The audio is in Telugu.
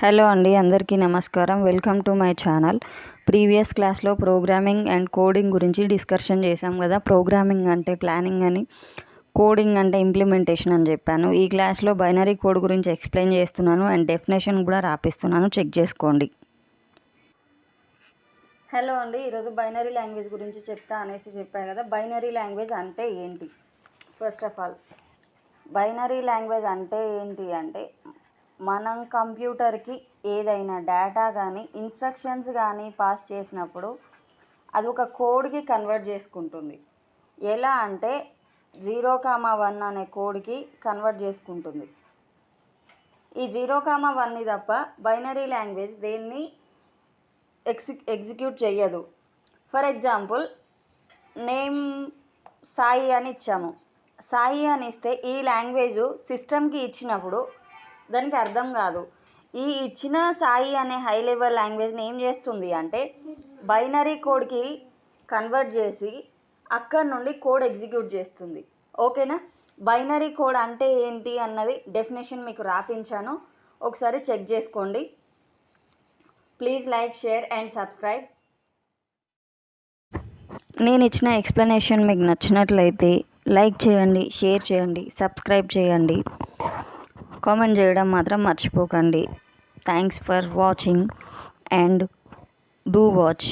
హలో అండి, అందరికీ నమస్కారం. Welcome to my channel. Previous క్లాస్లో ప్రోగ్రామింగ్ అండ్ కోడింగ్ గురించి డిస్కషన్ చేశాం కదా. ప్రోగ్రామింగ్ అంటే ప్లానింగ్ అని, కోడింగ్ అంటే ఇంప్లిమెంటేషన్ అని చెప్పాను. ఈ క్లాస్లో బైనరీ కోడ్ గురించి ఎక్స్ప్లెయిన్ చేస్తున్నాను అండ్ డెఫినేషన్ కూడా రాపిస్తున్నాను, చెక్ చేసుకోండి. హలో అండి, ఈరోజు బైనరీ లాంగ్వేజ్ గురించి చెప్తా అనేసి చెప్పాను కదా. బైనరీ లాంగ్వేజ్ అంటే ఏంటి? First of all, binary language అంటే ఏంటి అంటే, మనం కంప్యూటర్కి ఏదైనా డేటా కానీ ఇన్స్ట్రక్షన్స్ కానీ పాస్ చేసినప్పుడు అది ఒక కోడ్కి కన్వర్ట్ చేసుకుంటుంది. ఎలా అంటే 0,1 అనే కోడ్కి కన్వర్ట్ చేసుకుంటుంది. ఈ 0,1 తప్ప బైనరీ లాంగ్వేజ్ దేన్ని ఎగ్జిక్యూట్ చేయదు. ఫర్ ఎగ్జాంపుల్, నేమ్ సాయి అని ఇచ్చాము. సాయి అని ఇస్తే ఈ లాంగ్వేజ్ సిస్టమ్కి ఇచ్చినప్పుడు దానికి అర్థం కాదు. ఈ ఇచ్చిన సాయి అనే హై లెవెల్ లాంగ్వేజ్ని ఏం చేస్తుంది అంటే బైనరీ కోడ్కి కన్వర్ట్ చేసి అక్కడ నుండి కోడ్ ఎగ్జిక్యూట్ చేస్తుంది. ఓకేనా? బైనరీ కోడ్ అంటే ఏంటి అన్నది డెఫినేషన్ మీకు రాపించాను, ఒకసారి చెక్ చేసుకోండి. Please like, share and subscribe. నేను ఇచ్చిన ఎక్స్ప్లెనేషన్ మీకు నచ్చినట్లయితే లైక్ చేయండి, షేర్ చేయండి, సబ్స్క్రైబ్ చేయండి, కామెంట్ చేయడం మాత్రం మర్చిపోకండి. Thanks for watching and do watch.